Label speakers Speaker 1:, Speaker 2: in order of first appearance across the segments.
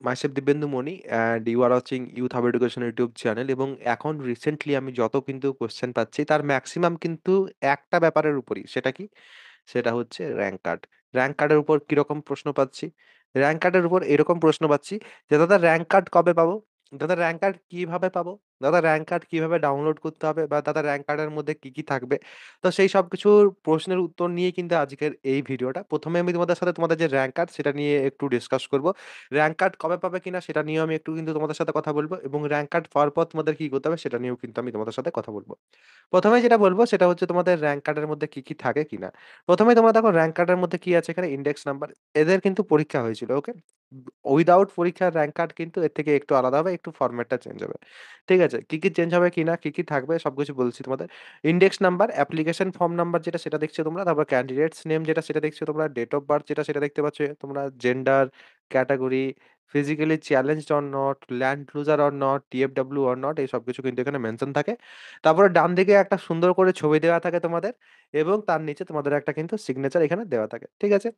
Speaker 1: Myself Dibyendu Moni and you are watching Youth Hub Education YouTube channel এবং এখন recently আমি যত কিন্তু কোয়েশ্চেন পাচ্ছি তার মেক্সিমাম কিন্তু একটা ব্যাপারের উপরই। সেটা কি? সেটা হচ্ছে র‍্যাংক কার্ড। র‍্যাংক কার্ডের উপর কিরকম প্রশ্ন পাচ্ছি? র‍্যাংক কার্ডের উপর এরকম প্রশ্ন পাচ্ছি যে, "দাদা র‍্যাংক কার্ড কবে পাবো? দাদা র‍্যাংক কার্ড কিভাবে পাবো? দাদা র‍্যাংক কার্ড কিভাবে ডাউনলোড করতে হবে? বা দাদা র‍্যাংক কার্ডের মধ্যে কি, কি থাকবে?" তো সেই সব কিছুর প্রশ্নের উত্তর নিয়েই কিন্তু আজকের এই ভিডিওটা। ১ম এ আমি তোমাদের সাথে তোমাদের যে র‍্যাংক কার্ড সেটা নিয়ে একটু ডিসকাস করব। র‍্যাংক কার্ড কবে পাবে কিনা সেটা নিয়েও আমি একটু কিন্তু তোমাদের সাথে কথা বলব এবং র‍্যাংক কার্ড পাওয়ার পর তোমাদের কি করতে হবে সেটা নিয়েও কিন্তু আমি তোমাদের সাথে কথা বলব। ১ম এ যেটা বলব সেটা হচ্ছে তোমাদের র‍্যাংক কার্ডের মধ্যে কি, কি থাকে কিনা। ১ম এই তোমরা দেখো র‍্যাংক কার্ডের মধ্যে কি আছে এখানে ইনডেক্স নাম্বার। এদের কিন্তু পরীক্ষা হয়েছিল, ওকে? উইথআউট পরীক্ষার র‍্যাংক কার্ড কিন্তু এর থেকে একটু আলাদা হবে, একটু ফরমেটটা চেঞ্জ হবে। ঠিক আছে? কি, কি চেঞ্জ হবে কিনা, কি, কি থাকবে সবকিছু বলছি তোমাদের। Index number, application form number যেটা সেটা দেখছো তোমরা। তারপর ক্যান্ডিডেটস নেম যেটা সেটা দেখছো তোমরা। ডেট অফ বার্থ যেটা সেটা দেখতে পাচ্ছ তোমরা। Gender, category, physically challenged or not, land loser or not, TFW or not এই সবকিছু কিন্তু এখানে মেনশন থাকে। তারপরে ডান দিকে একটা সুন্দর করে ছবি দেওয়া থাকে তোমাদের এবং তার নিচে তোমাদের একটা কিন্তু সিগনেচার এখানে দেওয়া থাকে। ঠিক আছে?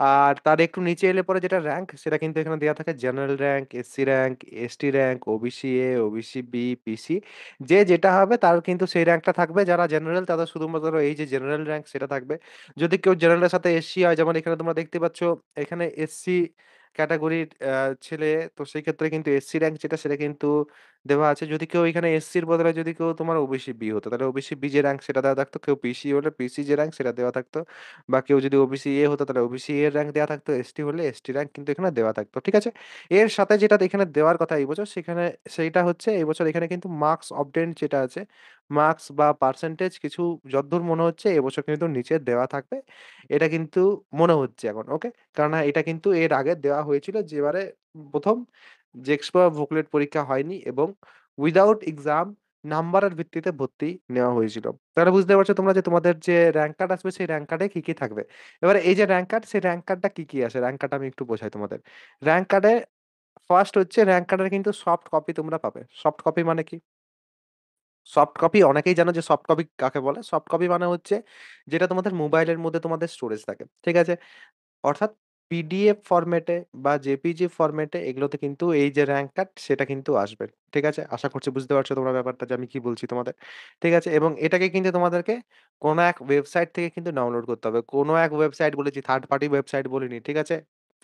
Speaker 1: আর তার একটু নিচে এলে পরে যেটা র‍্যাংক সেটা কিন্তু এখানে দেয়া থাকে general rank, SC rank, ST rank, OBC A, OBC B, PC. যে যেটা হবে তার কিন্তু সেই র‍্যাংকটা থাকবে। যারা জেনারেল তাদের শুধুমাত্র এই যে জেনারেল র‍্যাংক সেটা থাকবে। যদি কেউ জেনারেলের সাথে এসসি হয় যেমন এখানে তোমরা দেখতে পাচ্ছ এখানে এসসি ক্যাটেগরির ছেলে তো সেই ক্ষেত্রে কিন্তু এসসি র‍্যাংক যেটা সেটা কিন্তু দেওয়া আছে। যদি কেউ এখানে এসসির বদলে যদি কেউ তোমার ওবিসি বি হতো তাহলে ওবিসি বি যে র‍্যাংক সেটা দেওয়া থাকতো। কেউ পিসি হলে পিসি যে র‍্যাংক সেটা দেওয়া থাকতো। বা কেউ যদি ওবিসি এ হতো তাহলে ওবিসি এর র‍্যাংক দেওয়া থাকতো, এসটি হলে এসটি র‍্যাংক কিন্তু এখানে দেওয়া থাকতো। ঠিক আছে? এর সাথে যেটা এখানে দেওয়ার কথা এই বছর সেখানে সেইটা হচ্ছে এই বছর এখানে কিন্তু মার্কস অবটেইনড যেটা আছে, মার্কস বা পার্সেন্টেজ কিছু যদ্দূর মনে হচ্ছে এবছর কিন্তু নিচে দেওয়া থাকবে। এটা কিন্তু মনে হচ্ছে এখন, ওকে? কেননা এটা কিন্তু এর আগে দেওয়া হয়েছিল যেবারে ১ম জেক্সপো বুকলেট পরীক্ষা হয়নি এবং উইথআউট এক্সাম নাম্বারের ভিত্তিতে ভর্তি নেওয়া হয়েছিল। তাহলে বুঝতে পারছো তোমরা যে তোমাদের যে র‍্যাংক কার্ড আসবে সেই র‍্যাংক কার্ডে কি, কি থাকবে। এবারে এই যে র‍্যাংক কার্ড সেই র‍্যাংক কার্ডটা কি, কি আসে? র‍্যাংক কার্ডটা আমি একটু বোঝাই তোমাদের। র‍্যাংক কার্ডে ফার্স্ট হচ্ছে র‍্যাংক কার্ডের কিন্তু সফট কপি তোমরা পাবে। সফট কপি মানে কি? সফট কপি অনেকেই জানো যে সফট কপি কাকে বলে? সফট কপি মানে হচ্ছে যেটা তোমাদের মোবাইলের মধ্যে তোমাদের স্টোরেজ থাকে। ঠিক আছে? অর্থাৎ পিডিএফ ফরম্যাটে বা জেপিজি ফরম্যাটে এগুলোতে কিন্তু এই যে র‍্যাংক কার্ড সেটা কিন্তু আসবে। ঠিক আছে? আশা করছি বুঝতে পারছো তোমরা ব্যাপারটা যে আমি কি বলছি তোমাদের। ঠিক আছে? এবং এটাকে কিন্তু তোমাদেরকে কোন এক ওয়েবসাইট থেকে কিন্তু ডাউনলোড করতে হবে। কোন এক ওয়েবসাইট বলেছি থার্ড পার্টি ওয়েবসাইট বলিনি। ঠিক আছে?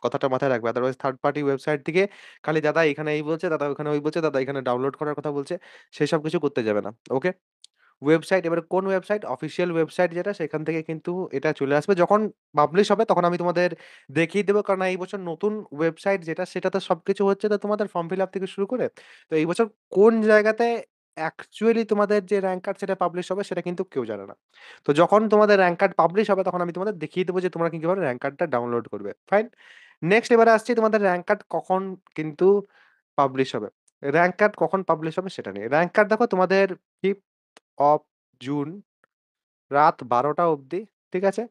Speaker 1: কথাটা মাথায় রাখবে। আদারওয়াইজ থার্ড পার্টি ওয়েবসাইট থেকে খালি দাদা এখানে এই বলছে, দাদা ওখানে ওই বলছে, দাদা এখানে ডাউনলোড করার কথা বলছে। সেসব কিছু করতে যাবে না। ওকে? ওয়েবসাইট এবারে কোন ওয়েবসাইট? অফিসিয়াল ওয়েবসাইট যেটা সেখান থেকে কিন্তু এটা চলে আসবে। যখন পাবলিশ হবে তখন আমি তোমাদের দেখিয়ে দেব। কারণ এই বছর নতুন ওয়েবসাইট যেটা সেটাতে সবকিছু হচ্ছে তো তোমাদের ফর্ম ফিল আপ থেকে শুরু করে। তো এই বছর কোন জায়গাতে অ্যাকচুয়ালি তোমাদের যে র‍্যাংক কার্ড সেটা পাবলিশ হবে সেটা কিন্তু কেউ জানে না। তো যখন তোমাদের র‍্যাংক কার্ড পাবলিশ হবে তখন আমি তোমাদের দেখিয়ে দেব যে তোমরা কিভাবে র‍্যাংক কার্ডটা ডাউনলোড করবে। ফাইন? নেক্সট এবারে আসছি তোমাদের র‍্যাংক কার্ড কখন কিন্তু পাবলিশ হবে। র‍্যাংক কার্ড কখন পাবলিশ হবে সেটা নিয়ে। র‍্যাংক কার্ড দেখো তোমাদের 5th অফ জুন রাত ১২টা অবধি, ঠিক আছে?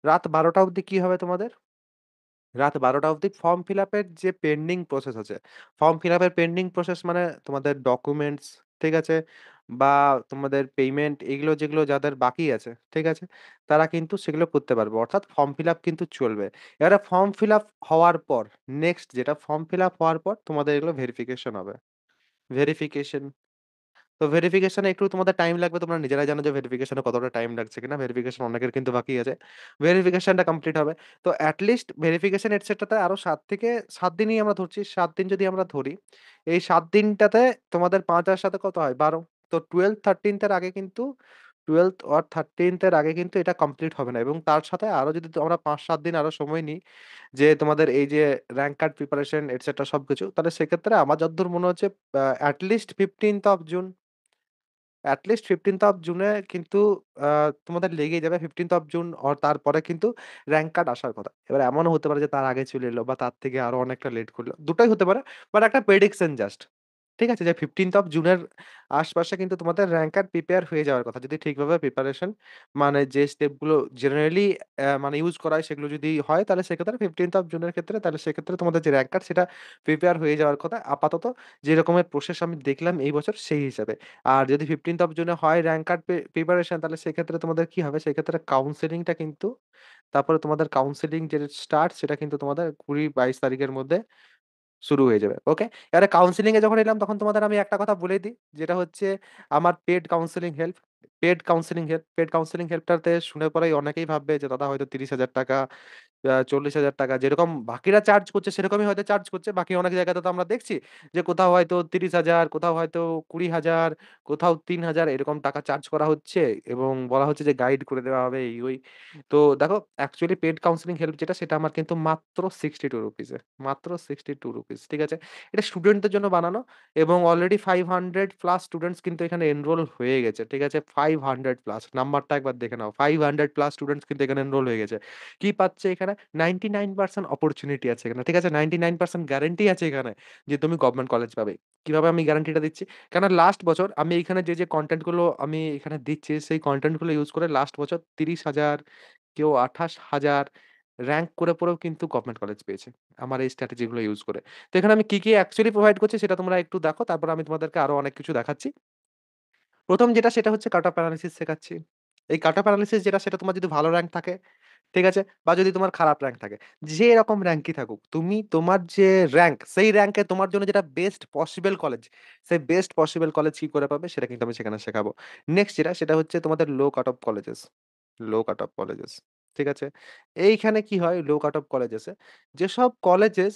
Speaker 1: রাত ১২টা অবধি কি হবে তোমাদের? রাত ১২টা অবধি ফর্ম ফিল আপের যে পেন্ডিং প্রসেস আছে, ফর্ম ফিল আপের পেন্ডিং প্রসেস মানে তোমাদের ডকুমেন্টস, ঠিক আছে? বা তোমাদের পেমেন্ট এগুলো যেগুলো যাদের বাকি আছে, ঠিক আছে? তারা কিন্তু সেগুলো করতে পারবে। অর্থাৎ ফর্ম ফিল আপ কিন্তু চলবে। এবারে ফর্ম ফিল আপ হওয়ার পর নেক্সট যেটা ফর্ম ফিল আপ হওয়ার পর তোমাদের এগুলো ভেরিফিকেশন হবে। ভেরিফিকেশন তো ভেরিফিকেশন এ একটু তোমাদের টাইম লাগবে। তোমরা নিজেরাই জানো যে ভেরিফিকেশন এ কতটা টাইম লাগছে কিনা। ভেরিফিকেশন অনেকের কিন্তু বাকি আছে। ভেরিফিকেশনটা কমপ্লিট হবে। তো এট লিস্ট ভেরিফিকেশন এটসেট্রাতে আরো ৭ থেকে ৭ দিনই আমরা ধরছি। ৭ দিন যদি আমরা ধরি, এই ৭ দিনটাতে তোমাদের ৫ আর ৭ এ কত হয়? ১২ তো 12th 13th এর আগে কিন্তু 12th অর 13th এর আগে কিন্তু এটা কমপ্লিট হবে না এবং তার সাথে আরো যদি আমরা ৫-৭ দিন আরো সময় নিই যে তোমাদের এই যে র‍্যাংক কার্ড প্রিপারেশন এটসেট্রা সবকিছু। তাহলে সেক্ষেত্রে আমার যতদূর মনে হচ্ছে at least 15th of June at least 15th of জুনে কিন্তু আ তোমাদের লেগেই যাবে। 15th অফ জুন অর তারপরে কিন্তু র‍্যাংক কার্ড আসার কথা। এবার এমনও হতে পারে যে তার আগে চলে এলো বা তার থেকে আরো অনেকটা লেট করলো। দুটোই হতে পারে। বাট একটা প্রেডিকশন জাস্ট। ঠিক আছে? যে 15th অফ জুনের আশপাশে কিন্তু তোমাদের র‍্যাংক কার্ড প্রিপেয়ার হয়ে যাওয়ার কথা। যদি ঠিকভাবে প্রিপারেশন মানে যে স্টেপ গুলো জেনারেলি মানে ইউস করা হয় সেগুলো যদি হয় তাহলে সেক্ষেত্রে 15th অফ জুনের ক্ষেত্রে তাহলে সেক্ষেত্রে তোমাদের যে র‍্যাংক কার্ড সেটা প্রিপেয়ার হয়ে যাওয়ার কথা। আপাতত যে রকমের প্রসেস আমি দেখলাম এই বছর সেই হিসাবে। আর যদি 15th অফ জুনে হয় র‍্যাংক কার্ড প্রিপারেশন তাহলে সেক্ষেত্রে তোমাদের কি হবে? সেক্ষেত্রে কাউন্সেলিংটা কিন্তু তারপরে তোমাদের কাউন্সেলিং যে স্টার্ট সেটা কিন্তু তোমাদের ২০-২২ তারিখের মধ্যে শুরু হয়ে যাবে। ওকে? এবারে কাউন্সেলিং এ যখন এলাম তখন তোমাদের আমি একটা কথা বলে দিই, যেটা হচ্ছে আমার paid counselling help. Paid counselling হেল্পটাতে শুনে পরেই অনেকেই ভাববে যে দাদা হয়তো ৳৩০,০০০ ৳৪০,০০০ যেরকম বাকিরা চার্জ করছে সেরকমই হয়তো চার্জ করছে। বাকি অনেক জায়গাতে তো আমরা দেখছি যে কোথাও হয়তো ৩০,০০০, কোথাও হয়তো ২০,০০০, কোথাও ৩,০০০ এরকম টাকা চার্জ করা হচ্ছে এবং বলা হচ্ছে যে গাইড করে দেওয়া হবে এই ওই। তো দেখো অ্যাকচুয়ালি পেইড কাউন্সেলিং হেল্প যেটা সেটা আমার কিন্তু মাত্র ৳62 এ। মাত্র ৳62, ঠিক আছে? এটা স্টুডেন্টদের জন্য বানানো এবং অলরেডি 500 প্লাস স্টুডেন্টস কিন্তু এখানে এনরোল হয়ে গেছে। ঠিক আছে? 500 প্লাস নাম্বারটা একবার দেখে নাও। 500 প্লাস স্টুডেন্টস কিন্তু এখানে এনরোল হয়ে গেছে। কি পাচ্ছে এখানে? 99% অপরচুনিটি আছে এখানে। ঠিক আছে? 99% গ্যারান্টি আছে এখানে যে তুমি গভর্নমেন্ট কলেজ পাবে। কিভাবে আমি গ্যারান্টিটা দিচ্ছি? কেননা লাস্ট বছর আমি এইখানে যে কনটেন্ট গুলো আমি এখানে দিচ্ছি সেই কনটেন্ট গুলো ইউস করে লাস্ট বছর ৩০,০০০, কেউ ২৮,০০০ র‍্যাংক করে পড়েও কিন্তু গভর্নমেন্ট কলেজ পেয়েছে। আমার এই স্ট্র্যাটেজি গুলো ইউস করে। তো এখানে আমি কি অ্যাকচুয়ালি প্রোভাইড করছি সেটা তোমরা একটু দেখো। তারপর আমি তোমাদেরকে আরো অনেক কিছু দেখাচ্ছি। ১ম যেটা সেটা হচ্ছে কাট অফ এনালাইসিস শেখাচ্ছি। এই কাট অফ এনালাইসিস যেটা সেটা তোমার যদি ভালো র‍্যাংক থাকে, ঠিক আছে? বা যদি তোমার খারাপ র‍্যাংক থাকে। যে রকম র‍্যাংকই থাকুক, তুমি তোমার যে র‍্যাংক, সেই র‍্যাংকে তোমার জন্য যেটা বেস্ট পসিবল কলেজ, সেই বেস্ট পসিবল কলেজ কি করে পাবে সেটা কিন্তু আমি সেখানে শেখাবো। নেক্সট যেটা সেটা হচ্ছে তোমাদের লো কাট অফ কলেজেস। লো কাট অফ কলেজেস। ঠিক আছে? এইখানে কি হয় লো কাট অফ কলেজেসে যেসব কলেজেস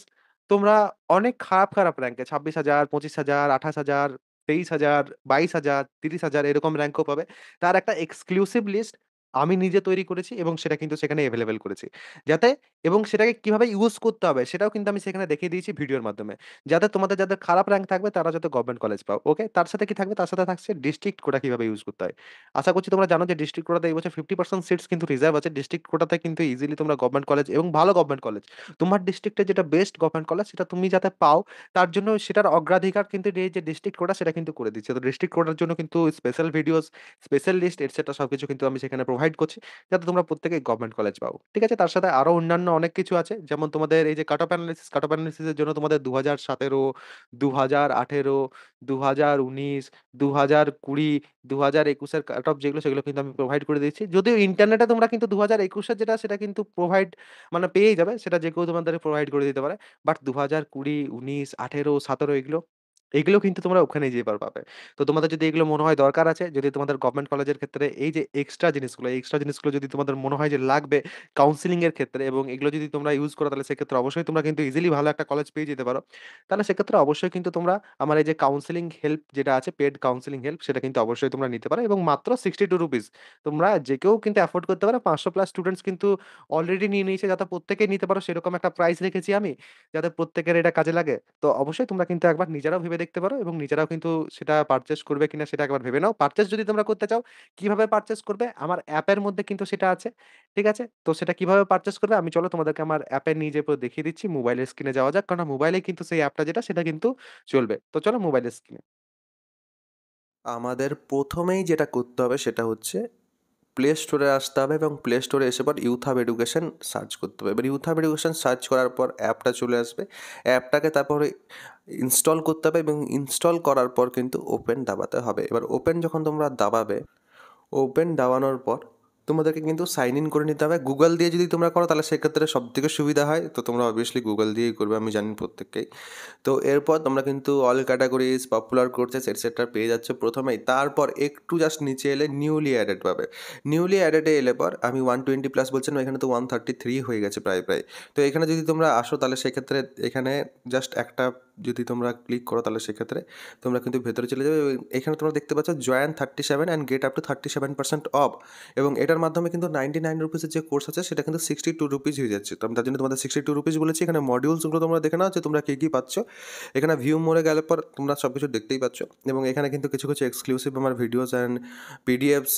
Speaker 1: তোমরা অনেক খারাপ র‍্যাংকে ২৬,০০০, ২৫,০০০, ২৮,০০০, ২৩,০০০, ২২,০০০, ৩০,০০০ এরকম র‍্যাংকও পাবে। তার একটা এক্সক্লুসিভ লিস্ট আমি নিজে তৈরি করেছি এবং সেটা কিন্তু সেখানে এভেইলেবল করেছি। যাতে এবং সেটাকে কিভাবে ইউস করতে হবে সেটাও কিন্তু আমি সেখানে দেখিয়ে দিয়েছি ভিডিওর মাধ্যমে। যাতে তোমাদের যাদের খারাপ র‍্যাংক থাকবে তারা যাতে গভর্নমেন্ট কলেজ পাও। ওকে? তার সাথে কি থাকবে? তার সাথে থাকছে ডিস্ট্রিক্ট কোটা কিভাবে ইউস করতে হয়। আশা করছি তোমরা জানো যে ডিস্ট্রিক্ট কোটাতে এই বছর 50% সিটস কিন্তু রিজার্ভ আছে। ডিস্ট্রিক্ট কোটাতে কিন্তু ইজিলি তোমরা গভর্নমেন্ট কলেজ এবং ভালো গভর্নমেন্ট কলেজ। তোমার ডিস্ট্রিক্টে যেটা বেস্ট গভর্নমেন্ট কলেজ সেটা তুমি যাতে পাও তার জন্য সেটার অগ্রাধিকার কিন্তু এই যে ডিস্ট্রিক্ট কোটা সেটা কিন্তু করে দিচ্ছে। তো ডিস্ট্রিক্ট কোটার জন্য কিন্তু special videos, special list etcetera সবকিছু কিন্তু আমি সেখানে প্রোভাইড করছি। যাতে তোমরা প্রত্যেকেই গভর্নমেন্ট কলেজ পাও। ঠিক আছে? তার সাথে আরো অন্যান্য অনেক কিছু আছে। যেমন তোমাদের এই যে কাট অফ এনালাইসিস এর জন্য তোমাদের ২০১৭, ২০১৮, ২০১৯, ২০২০, ২০২১ এর কাট অফ যেগুলো সেগুলো কিন্তু আমি প্রোভাইড করে দিচ্ছি। যদিও ইন্টারনেটে তোমরা কিন্তু ২০২১ এর যেটা সেটা কিন্তু প্রোভাইড মানে পেয়েই যাবে। সেটা যে কেউ তোমাদেরকে প্রোভাইড করে দিতে পারে। বাট ২০২০, ১৯, ১৮, ১৭ এগুলো কিন্তু তোমরা ওখানেই যেয়ে পাবে। তো তোমাদের যদি এগুলো মনে হয় দরকার আছে, যদি তোমাদের গভর্নমেন্ট কলেজের ক্ষেত্রে এই যে এই এক্সট্রা জিনিসগুলো যদি তোমাদের মনে হয় যে লাগবে কাউন্সেলিং এর ক্ষেত্রে এবং এগুলো যদি তোমরা ইউস করো তাহলে সেক্ষেত্রে অবশ্যই তোমরা কিন্তু ইজিলি ভালো একটা কলেজ পেয়ে যেতে পারো। তাহলে সেক্ষেত্রে অবশ্যই কিন্তু তোমরা আমার এই যে কাউন্সেলিং হেল্প যেটা আছে পেইড কাউন্সেলিং হেল্প সেটা কিন্তু অবশ্যই তোমরা নিতে পারো এবং মাত্র ৳62 তোমরা যে কেউ কিন্তু এফোর্ড করতে পারো। ৫০০ প্লাস স্টুডেন্টস কিন্তু অলরেডি নিয়ে নিয়েছে যাতে প্রত্যেকেই নিতে পারো সেরকম একটা প্রাইস রেখেছি আমি। যাতে প্রত্যেকের এটা কাজে লাগে। তো অবশ্যই তোমরা কিন্তু একবার নিজেরাও ভেবে দেখতে পারো এবং নিজেরাও কিন্তু সেটা পারচেজ করবে কিনা সেটা একবার ভেবে নাও। পারচেজ যদি তোমরা করতে চাও, কিভাবে পারচেজ করবে? আমার অ্যাপের মধ্যে কিন্তু সেটা আছে। ঠিক আছে? তো সেটা কিভাবে পারচেজ করবে? আমি চলো তোমাদেরকে আমার অ্যাপে নিয়ে যেয়ে পুরো দেখিয়ে দিচ্ছি। মোবাইলের স্ক্রিনে যাওয়া যাক। কারণ মোবাইলেই কিন্তু সেই অ্যাপটা যেটা সেটা কিন্তু চলবে। তো চলো মোবাইলের স্ক্রিনে। আমাদের ১ম এই যেটা করতে হবে সেটা হচ্ছে প্লে স্টোরে আসতে হবে এবং প্লে স্টোরে এসে পর ইউথ হাব এডুকেশন সার্চ করতে হবে। এবার ইউথ হাব এডুকেশন সার্চ করার পর অ্যাপটা চলে আসবে। অ্যাপটাকে তারপরে ইনস্টল করতে হবে এবং ইনস্টল করার পর কিন্তু ওপেন দাবাতে হবে। এবার ওপেন যখন তোমরা দাবাবে, ওপেন দাবানোর পর তোমাদেরকে কিন্তু সাইন ইন করে নিতে হবে। গুগল দিয়ে যদি তোমরা করো তাহলে সেক্ষেত্রে সবথেকে সুবিধা হয়। তো তোমরা অবভিয়াসলি গুগল দিয়েই করবে আমি জানি প্রত্যেককেই। তো এরপর তোমরা কিন্তু all categories, popular courses etcetera পেয়ে যাচ্ছ ১ম এই। তারপর একটু জাস্ট নিচে এলে নিউলি অ্যাডেড পাবে। নিউলি অ্যাডেড এ এলে পর আমি 120 প্লাস বলছিলাম এখানে তো 133 হয়ে গেছে প্রায়। তো এখানে যদি তোমরা আসো তাহলে সেক্ষেত্রে এখানে জাস্ট একটা যদি তোমরা ক্লিক করো তাহলে সেক্ষেত্রে তোমরা কিন্তু ভেতরে চলে যাবে এবং এখানে তোমরা দেখতে পাচ্ছ join 37 and get up to 37% of এবং এটার মাধ্যমে কিন্তু 99 রুপিসের যে কোর্স আছে সেটা কিন্তু 62 রুপিস হয়ে যাচ্ছে। তো আমি তার জন্য তোমাদের 62 রুপিস বলেছি। এখানে মডিউলসগুলো তোমরা দেখে নাও যে তোমরা কী পাচ্ছ। এখানে ভিউ মোড়ে গেলে পর তোমরা সব কিছু দেখতেই পাচ্ছ এবং এখানে কিন্তু কিছু এক্সক্লুসিভ আমার videos and PDFs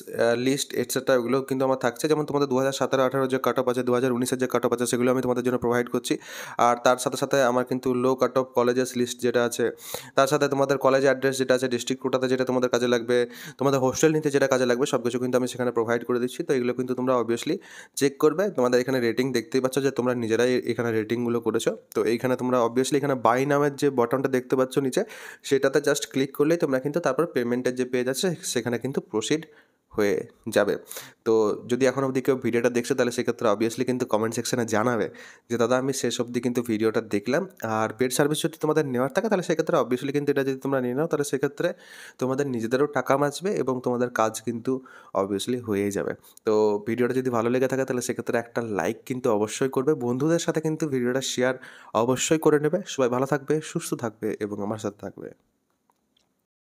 Speaker 1: list etcetera ওগুলোও কিন্তু আমার থাকছে। যেমন তোমাদের 2017-18 যে কাট অফ আছে, 2019-এর যে কাট অফ আছে সেগুলো আমি তোমাদের জন্য প্রোভাইড করছি। আর তার সাথে আমার কিন্তু লো কাট অফ কলেজেস লিস্ট যেটা আছে, তার সাথে তোমাদের কলেজ অ্যাড্রেস যেটা আছে, ডিস্ট্রিক্ট কোটাতে যেটা তোমাদের কাজে লাগবে, তোমাদের হোস্টেল নিতে যেটা কাজে লাগবে সব কিছু কিন্তু আমি সেখানে প্রোভাইড করে দিচ্ছি। তো এগুলো কিন্তু তোমরা অবভিয়াসলি চেক করবে। তোমাদের এখানে রেটিং দেখতেই পাচ্ছ যে তোমরা নিজেরাই এখানে রেটিংগুলো করেছো। তো এইখানে তোমরা অবভিয়াসলি এখানে বাই নামের যে বটনটা দেখতে পাচ্ছ নিচে, সেটাতে জাস্ট ক্লিক করলেই তোমরা কিন্তু তারপর পেমেন্টের যে পেজ আছে সেখানে কিন্তু প্রসিড
Speaker 2: হয়ে যাবে। তো যদি এখন অবধি কেউ ভিডিওটা দেখছো তাহলে সেক্ষেত্রে অবভিয়াসলি কিন্তু কমেন্ট সেকশনে জানাবে যে, দাদা আমি শেষ অবধি কিন্তু ভিডিওটা দেখলাম। আর পেড সার্ভিস যদি তোমাদের নেওয়ার থাকে তাহলে সেক্ষেত্রে অবভিয়াসলি কিন্তু এটা যদি তোমরা নিয়ে নাও তাহলে সেক্ষেত্রে তোমাদের নিজেদেরও টাকা বাঁচবে এবং তোমাদের কাজ কিন্তু অবভিয়াসলি হয়েই যাবে। তো ভিডিওটা যদি ভালো লেগে থাকে তাহলে সেক্ষেত্রে একটা লাইক কিন্তু অবশ্যই করবে। বন্ধুদের সাথে কিন্তু ভিডিওটা শেয়ার অবশ্যই করে নেবে। সবাই ভালো থাকবে, সুস্থ থাকবে এবং আমার সাথে থাকবে।